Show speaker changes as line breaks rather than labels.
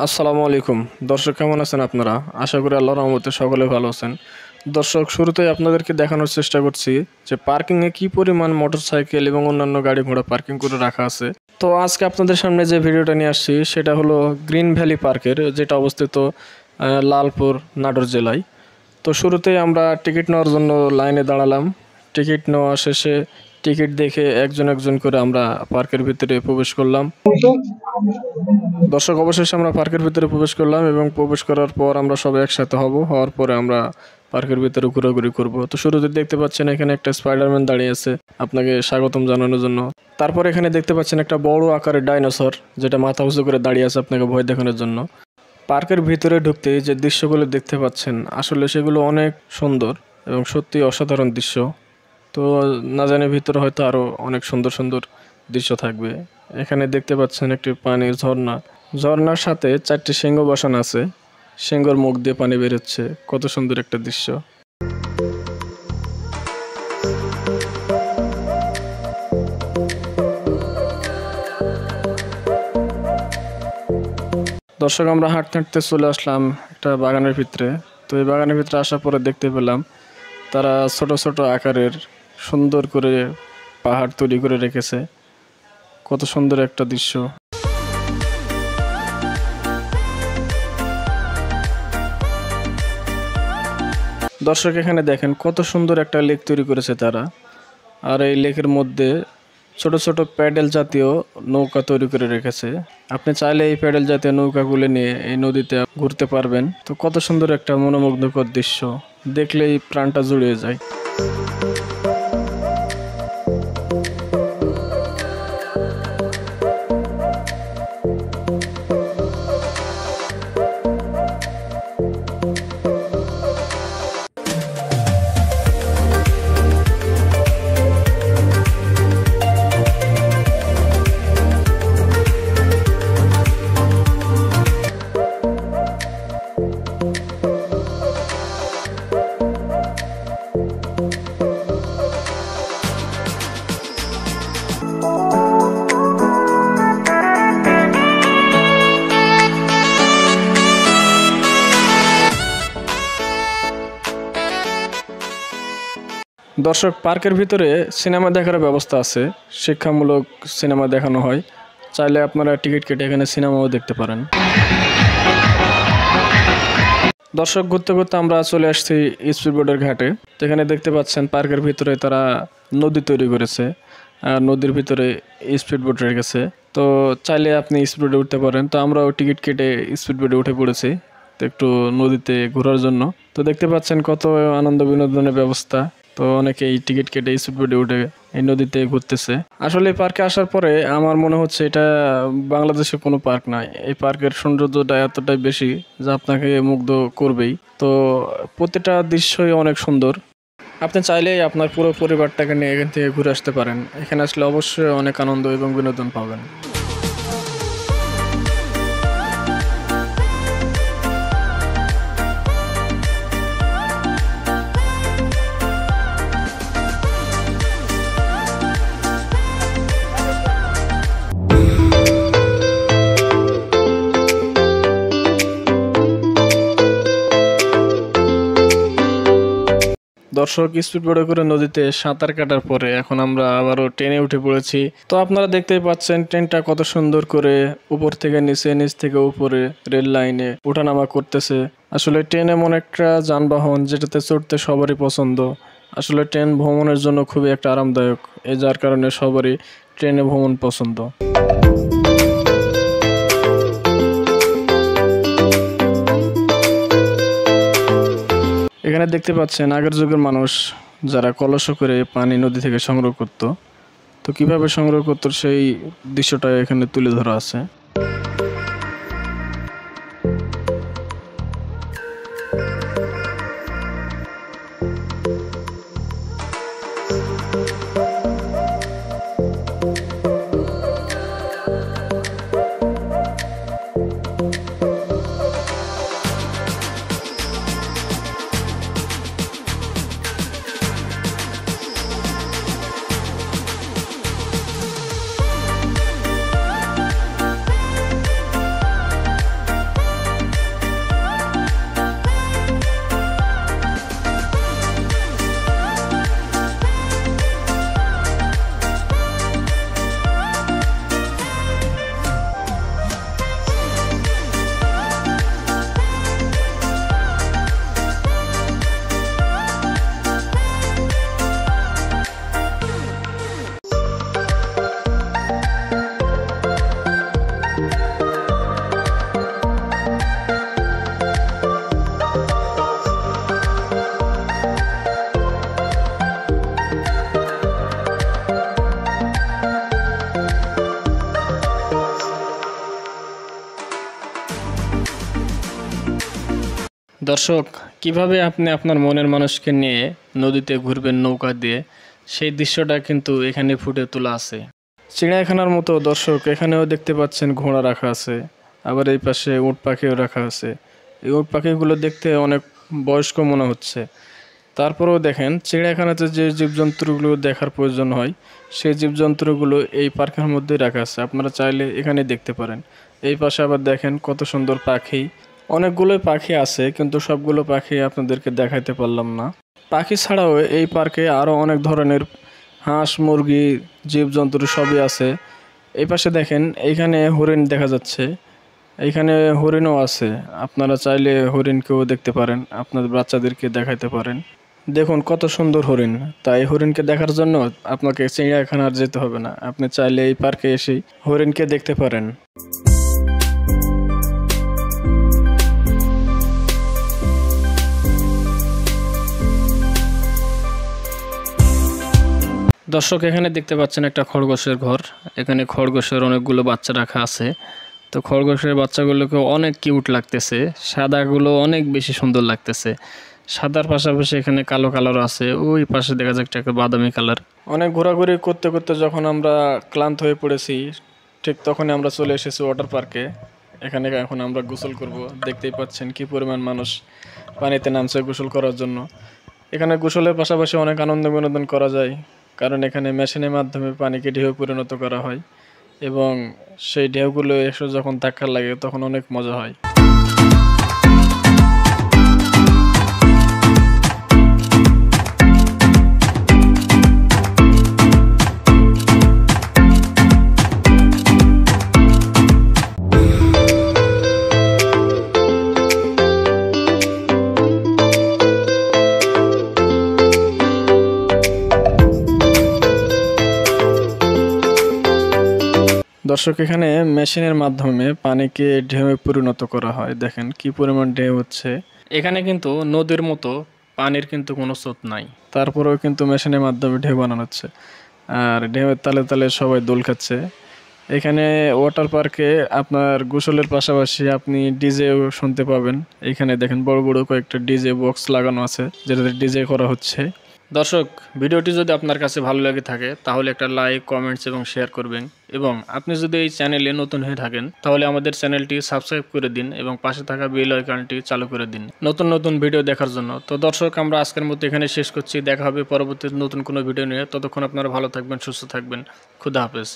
আসসালামু আলাইকুম দর্শক, কেমন আছেন আপনারা? আশা করি আল্লাহর রহমতে সকলে ভালো আছেন। দর্শক, শুরুতেই আপনাদেরকে দেখানোর চেষ্টা করছি যে পার্কিংয়ে কি পরিমাণ মোটরসাইকেল এবং অন্যান্য গাড়ি ঘোড়া পার্কিং করে রাখা আছে। তো আজকে আপনাদের সামনে যে ভিডিওটা নিয়ে আসছি সেটা হলো গ্রিন ভ্যালি পার্কের, যেটা অবস্থিত লালপুর, নাটোর জেলায়। তো শুরুতেই আমরা টিকিট নেওয়ার জন্য লাইনে দাঁড়ালাম। টিকিট নেওয়া শেষে টিকিট দেখে একজন একজন করে আমরা পার্কের ভিতরে প্রবেশ করলাম। দর্শক, অবশেষে আমরা পার্কের ভিতরে প্রবেশ করলাম এবং প্রবেশ করার পর আমরা সবাই একসাথে হওয়ার পরে আমরা পার্কের ভিতরে ঘোরাঘুরি করব। তো শুরুতে দেখতে পাচ্ছেন এখানে একটা স্পাইডারম্যান দাঁড়িয়ে আছে আপনাকে স্বাগতম জানানোর জন্য। তারপর এখানে দেখতে পাচ্ছেন একটা বড় আকারের ডাইনোসর, যেটা মাথা উঁচু করে দাঁড়িয়ে আছে আপনাকে ভয় দেখানোর জন্য। পার্কের ভিতরে ঢুকতে যে দৃশ্যগুলো দেখতে পাচ্ছেন আসলে সেগুলো অনেক সুন্দর এবং সত্যি অসাধারণ দৃশ্য। তো না জানি ভিতরে হয়তো আরও অনেক সুন্দর সুন্দর দৃশ্য থাকবে। এখানে দেখতে পাচ্ছেন একটি পানির ঝর্ণা, ঝর্ণার সাথে 4টি সিংহ বসানো আছে, সিংহর মুখ দিয়ে পানি বেরোচ্ছে। কত সুন্দর একটা দৃশ্য। দর্শক, আমরা হাঁটতে হাঁটতে চলে আসলাম একটা বাগানের ভিতরে। তো এই বাগানের ভিতরে আসার পরে দেখতে পেলাম তারা ছোট ছোট আকারের সুন্দর করে পাহাড় তৈরি করে রেখেছে। কত সুন্দর একটা দৃশ্য। দর্শক, এখানে দেখেন কত সুন্দর একটা লেক তৈরি করেছে তারা। আর এই লেকের মধ্যে ছোট ছোট প্যাডেল জাতীয় নৌকা তৈরি করে রেখেছে। আপনি চাইলে এই প্যাডেল জাতীয় নৌকাগুলো নিয়ে এই নদীতে ঘুরতে পারবেন। তো কত সুন্দর একটা মনোমুগ্ধকর দৃশ্য, দেখলেই প্রাণটা জুড়িয়ে যায়। দর্শক, পার্কের ভিতরে সিনেমা দেখার ব্যবস্থা আছে, শিক্ষামূলক সিনেমা দেখানো হয়। চাইলে আপনারা টিকিট কেটে এখানে সিনেমাও দেখতে পারেন। দর্শক, ঘুরতে ঘুরতে আমরা চলে আসছি স্পিডবোটের ঘাটে। তো এখানে দেখতে পাচ্ছেন পার্কের ভিতরে তারা নদী তৈরি করেছে আর নদীর ভিতরে স্পিডবোট রেখেছে। তো চাইলে আপনি স্পিডবোটে উঠতে পারেন। তো আমরাও টিকিট কেটে স্পিডবোটে উঠে পড়েছি তো একটু নদীতে ঘোরার জন্য। তো দেখতে পাচ্ছেন কত আনন্দ বিনোদনের ব্যবস্থা। তো অনেকে এই টিকিট কেটে স্পিডবোটে উঠে এই নদীতে ঘুরতেছে। আসলে এই পার্কে আসার পরে আমার মনে হচ্ছে এটা বাংলাদেশের কোনো পার্ক নয়। এই পার্কের সৌন্দর্যটা এতটাই বেশি যা আপনাকে মুগ্ধ করবেই। তো প্রতিটা দৃশ্যই অনেক সুন্দর। আপনি চাইলেই আপনার পুরো পরিবারটাকে নিয়ে এখান থেকে ঘুরে আসতে পারেন। এখানে আসলে অবশ্যই অনেক আনন্দ এবং বিনোদন পাবেন। দর্শক, স্পিডবোটে করে নদীতে সাঁতার কাটার পরে এখন আমরা আবারও ট্রেনে উঠে পড়েছি। তো আপনারা দেখতেই পাচ্ছেন ট্রেনটা কত সুন্দর করে উপর থেকে নিচে, নিচ থেকে উপরে রেল লাইনে ওঠানামা করতেছে। আসলে ট্রেন এমন একটা যানবাহন যেটাতে চড়তে সবারই পছন্দ। আসলে ট্রেন ভ্রমণের জন্য খুবই একটা আরামদায়ক, যার কারণে সবারই ট্রেনে ভ্রমণ পছন্দ। এখানে দেখতে পাচ্ছেন আগের যুগের মানুষ যারা কলস করে পানি নদী থেকে সংগ্রহ করত। তো কিভাবে সংগ্রহ করতো সেই দৃশ্যটা এখানে তুলে ধরা আছে। দর্শক, কিভাবে আপনি আপনার মনের মানুষকে নিয়ে নদীতে ঘুরবেন নৌকা দিয়ে, সেই দৃশ্যটা কিন্তু এখানে ফুটে তোলা আছে। চিড়িয়াখানার মতো দর্শক, এখানেও দেখতে পাচ্ছেন ঘোড়া রাখা আছে, আবার এই পাশে উট পাখিও রাখা আছে। এই উট পাখিগুলো দেখতে অনেক বয়স্ক মনে হচ্ছে। তারপরেও দেখেন, চিড়িয়াখানাতে যে জীবজন্তুগুলো দেখার প্রয়োজন হয়, সেই জীবজন্তুগুলো এই পার্কের মধ্যেই রাখা আছে। আপনারা চাইলে এখানে দেখতে পারেন। এই পাশে আবার দেখেন কত সুন্দর পাখি। অনেকগুলোই পাখি আছে, কিন্তু সবগুলো পাখি আপনাদেরকে দেখাইতে পারলাম না। পাখি ছাড়াও এই পার্কে আরও অনেক ধরনের হাঁস, মুরগি, জীবজন্তু সবই আছে। এই পাশে দেখেন, এইখানে হরিণ দেখা যাচ্ছে। এইখানে হরিণও আছে। আপনারা চাইলে হরিণকেও দেখতে পারেন, আপনাদের বাচ্চাদেরকে দেখাইতে পারেন। দেখুন কত সুন্দর হরিণ। তাই হরিণকে দেখার জন্য আপনাকে চিড়িয়াখানা আর যেতে হবে না, আপনি চাইলে এই পার্কে এসেই হরিণকে দেখতে পারেন। দর্শক, এখানে দেখতে পাচ্ছেন একটা খরগোশের ঘর। এখানে খরগোশের অনেকগুলো বাচ্চা রাখা আছে। তো খরগোশের বাচ্চাগুলোকে অনেক কিউট লাগতেছে। সাদাগুলো অনেক বেশি সুন্দর লাগতেছে। সাদার পাশাপাশি এখানে কালো কালার আছে। ওই পাশে দেখা যাচ্ছে একটা বাদামি কালার। অনেক ঘোরাঘুরি করতে করতে যখন আমরা ক্লান্ত হয়ে পড়েছি, ঠিক তখনই আমরা চলে এসেছি ওয়াটার পার্কে। এখানে এখন আমরা গোসল করব। দেখতেই পাচ্ছেন কি পরিমাণ মানুষ পানিতে নামছে গোসল করার জন্য। এখানে গোসলের পাশাপাশি অনেক আনন্দ বিনোদন করা যায়, কারণ এখানে মেশিনের মাধ্যমে পানিকে ঢেউ পরিণত করা হয় এবং সেই ঢেউগুলো এসে যখন ধাক্কা লাগে তখন অনেক মজা হয়। দর্শক, এখানে মেশিনের মাধ্যমে পানিকে ঢেউয়ে পরিণত করা হয়। দেখেন কি পরিমাণ ঢেউ হচ্ছে। এখানে কিন্তু নদীর মতো পানির কিন্তু কোনো স্রোত নাই, তারপরেও কিন্তু মেশিনের মাধ্যমে ঢেউ বানানো হচ্ছে, আর ঢেউয়ের তালে তালে সবাই দোল খাচ্ছে। এখানে ওয়াটার পার্কে আপনার গোসলের পাশাপাশি আপনি ডিজেও শুনতে পাবেন। এখানে দেখেন বড় বড় কয়েকটা ডিজে বক্স লাগানো আছে, যেটাতে ডিজে করা হচ্ছে। দর্শক, ভিডিওটি যদি আপনার কাছে ভালো লেগে থাকে তাহলে একটা লাইক, কমেন্টস এবং শেয়ার করবেন। এবং আপনি যদি এই চ্যানেলে নতুন হয়ে থাকেন তাহলে আমাদের চ্যানেলটি সাবস্ক্রাইব করে দিন এবং পাশে থাকা বেল আইকনটি চালু করে দিন নতুন নতুন ভিডিও দেখার জন্য। তো দর্শক, আমরা আজকের মতো এখানে শেষ করছি। দেখা হবে পরবর্তী নতুন কোনো ভিডিও নিয়ে। ততক্ষণ আপনারা ভালো থাকবেন, সুস্থ থাকবেন। খুদা হাফেজ।